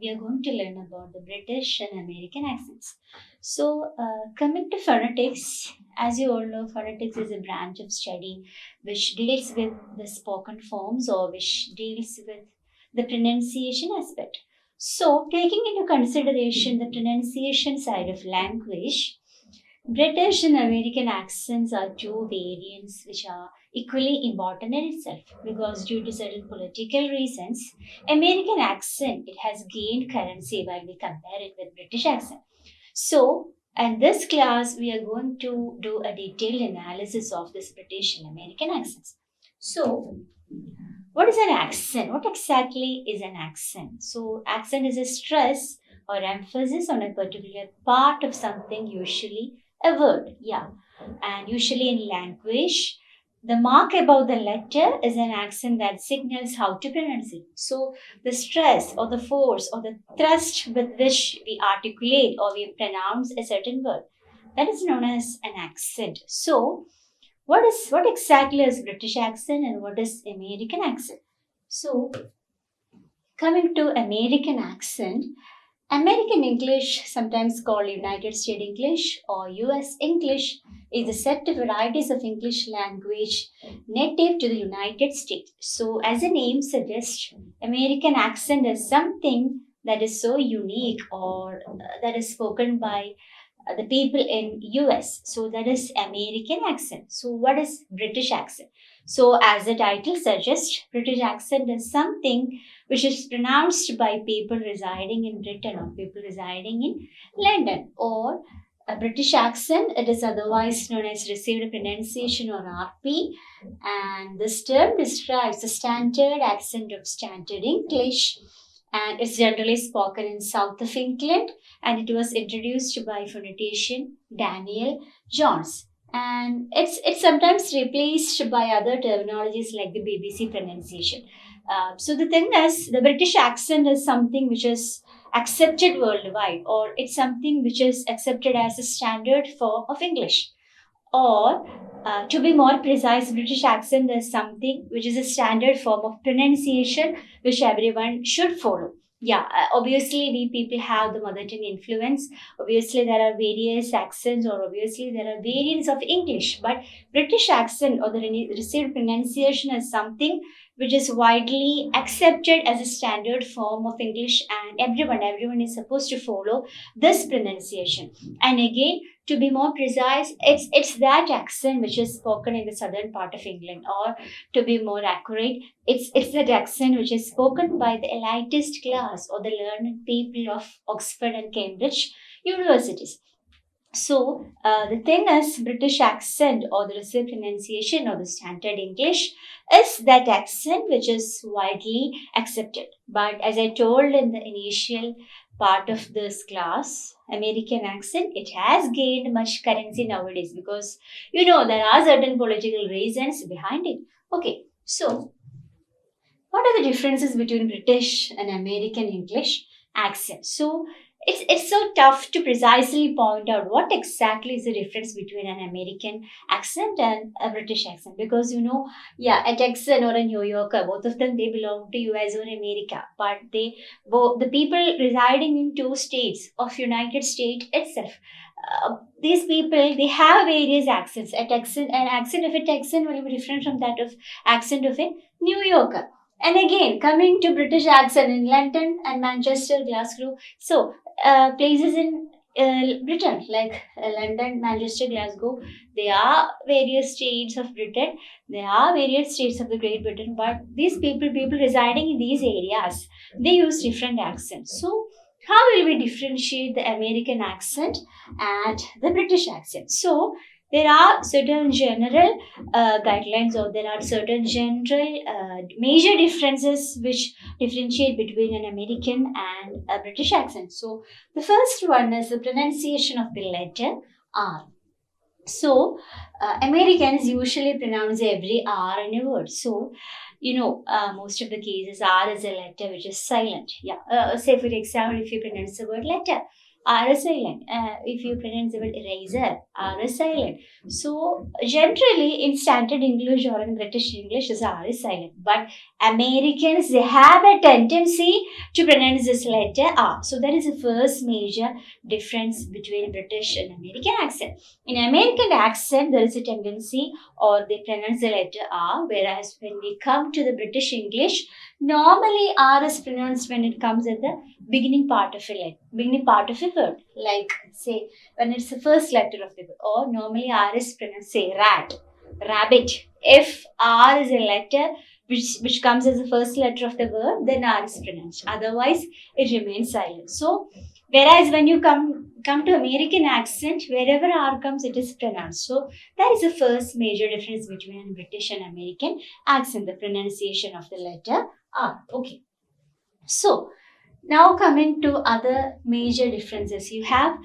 we are going to learn about the British and American accents. So, coming to phonetics, as you all know, phonetics is a branch of study which deals with the spoken forms or which deals with the pronunciation aspect. So, taking into consideration the pronunciation side of language, British and American accents are two variants which are equally important in itself because due to certain political reasons, American accent it has gained currency while we compare it with British accent. So, in this class, we are going to do a detailed analysis of this British and American accents. So, what is an accent? What exactly is an accent? So, accent is a stress or emphasis on a particular part of something, usually a word. Yeah. And usually in language, the mark above the letter is an accent that signals how to pronounce it. So, the stress or the force or the thrust with which we articulate or we pronounce a certain word, that is known as an accent. So, what exactly is British accent and what is American accent? So, coming to American accent, American English, sometimes called United States English or US English, is a set of varieties of English language native to the United States. So, as the name suggests, American accent is something that is so unique or that is spoken by the people in US. So that is American accent. So what is British accent? So as the title suggests, British accent is something which is pronounced by people residing in Britain or people residing in London, or a British accent. It is otherwise known as received pronunciation or RP, and this term describes the standard accent of standard English, and it's generally spoken in south of England, and it was introduced by phonetician Daniel Jones. And it's sometimes replaced by other terminologies like the BBC pronunciation. So the thing is, the British accent is something which is accepted worldwide, or it's something which is accepted as a standard form of English. Or, to be more precise, British accent is something which is a standard form of pronunciation which everyone should follow. Yeah, obviously, we people have the mother tongue influence. Obviously, there are various accents, or obviously, there are variants of English. But British accent or the received pronunciation is something which is widely accepted as a standard form of English, and everyone is supposed to follow this pronunciation. And again, to be more precise, it's that accent which is spoken in the southern part of England, or to be more accurate, it's that accent which is spoken by the elitist class or the learned people of Oxford and Cambridge universities. So the thing is, British accent or the received pronunciation or the standard English is that accent which is widely accepted. But as I told in the initial part of this class, American accent, it has gained much currency nowadays because there are certain political reasons behind it. Okay, so what are the differences between British and American English accent? So it's so tough to precisely point out what exactly is the difference between an American accent and a British accent, because a Texan or a New Yorker, both of them they belong to US or America, but the people residing in two states of United States itself. These people they have various accents. An accent of a Texan will be different from that of accent of a New Yorker. And again, coming to British accent in London and Manchester, Glasgow. So, places in Britain like London, Manchester, Glasgow, there are various states of Britain. There are various states of the Great Britain, but these people residing in these areas, they use different accents. So, how will we differentiate the American accent and the British accent? So, there are certain general guidelines, or there are certain general major differences which differentiate between an American and a British accent. So the first one is the pronunciation of the letter R. So Americans usually pronounce every R in a word. So most of the cases R is a letter which is silent. Yeah. Say for example, if you pronounce the word letter, R is silent. If you pronounce the word eraser, R is silent. So generally in standard English or in British English, this R is silent. But Americans, they have a tendency to pronounce this letter R. So that is the first major difference between British and American accent. In American accent, there is a tendency or they pronounce the letter R, whereas when we come to the British English, normally R is pronounced when it comes at the beginning part of a word. Like say when it's the first letter of the word, or normally R is pronounced, say rabbit. If R is a letter which comes as the first letter of the word, then R is pronounced. Otherwise, it remains silent. So, whereas when you come to American accent, wherever R comes, it is pronounced. So, that is the first major difference between British and American accent, the pronunciation of the letter R. Okay. So, now coming to other major differences, you have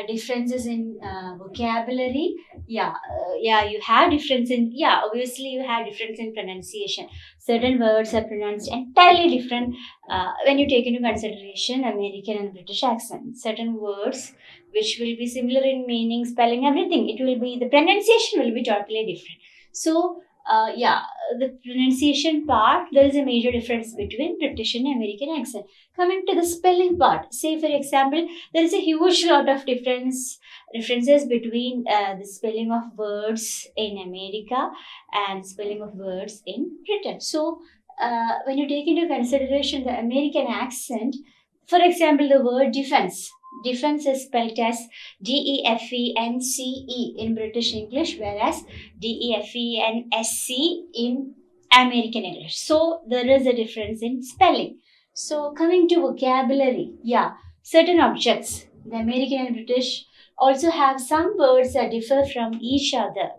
differences in vocabulary. You have difference in, obviously you have difference in pronunciation. Certain words are pronounced entirely different when you take into consideration American and British accent. Certain words which will be similar in meaning, spelling, everything, the pronunciation will be totally different. So, the pronunciation part, there is a major difference between British and American accent. Coming to the spelling part, say for example, there is a huge lot of differences between the spelling of words in America and spelling of words in Britain. So, when you take into consideration the American accent, for example, the word defense. Defense is spelled as DEFENCE in British English, whereas DEFENSC in American English. So there is a difference in spelling. So coming to vocabulary, certain objects, the American and British also have some words that differ from each other.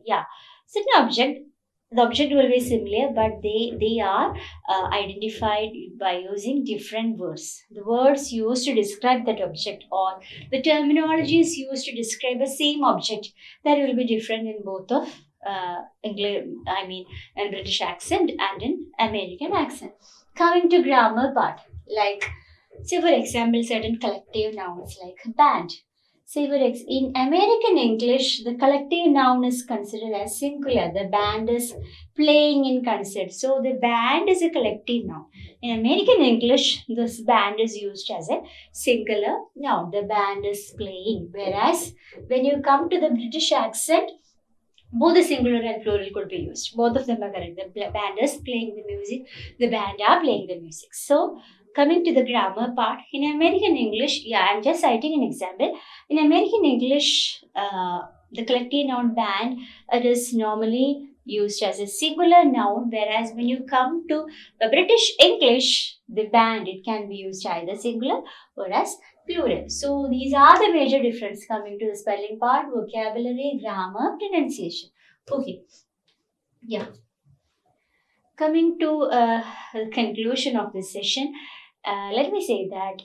Certain the object will be similar, but they are identified by using different words. The words used to describe that object or the terminology is used to describe the same object, that will be different in both of English, in British accent and in American accent. Coming to grammar part, like say for example, certain collective nouns like band. Say for in American English, the collective noun is considered as singular. The band is playing in concert. So the band is a collective noun. In American English, this band is used as a singular noun. The band is playing. Whereas when you come to the British accent, both the singular and plural could be used. Both of them are correct. The band is playing the music. The band are playing the music. So, coming to the grammar part, in American English, I'm just citing an example. In American English, the collective noun band, it is normally used as a singular noun, whereas when you come to the British English, the band, it can be used either singular or as plural. So these are the major difference coming to the spelling part, vocabulary, grammar, pronunciation. Okay. Coming to the conclusion of this session, let me say that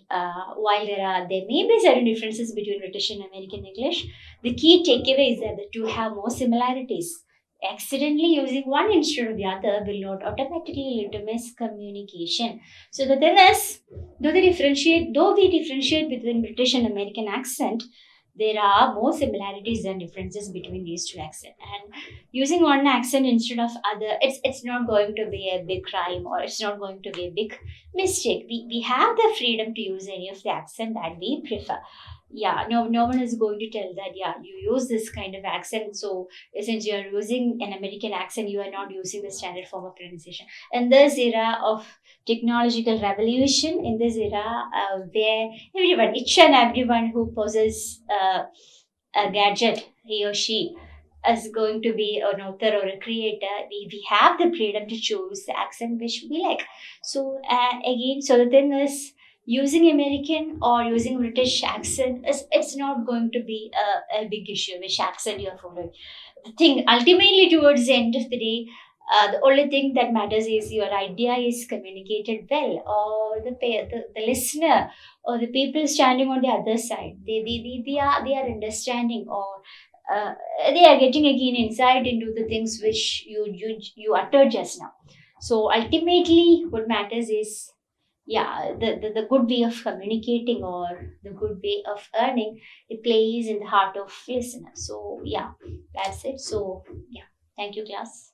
while there may be certain differences between British and American English, the key takeaway is that the two have more similarities. Accidentally using one instead of the other will not automatically lead to miscommunication. So the thing is, though we differentiate between British and American accent, there are more similarities than differences between these two accents. And using one accent instead of other, it's not going to be a big crime or it's not going to be a big mistake. We have the freedom to use any of the accent that we prefer. No one is going to tell that, you use this kind of accent. So since you are using an American accent, you are not using the standard form of pronunciation. In this era of technological revolution, in this era where each and everyone who possesses a gadget, he or she, is going to be an author or a creator, we have the freedom to choose the accent which we like. So the thing is, using American or using British accent, it's not going to be a big issue which accent you are following. The thing ultimately towards the end of the day, the only thing that matters is your idea is communicated well, or the listener or the people standing on the other side, they are understanding, or they are getting again insight into the things which you uttered just now. So ultimately, what matters is the good way of communicating or the good way of earning, it plays in the heart of listener. So yeah, that's it. So yeah, thank you, class.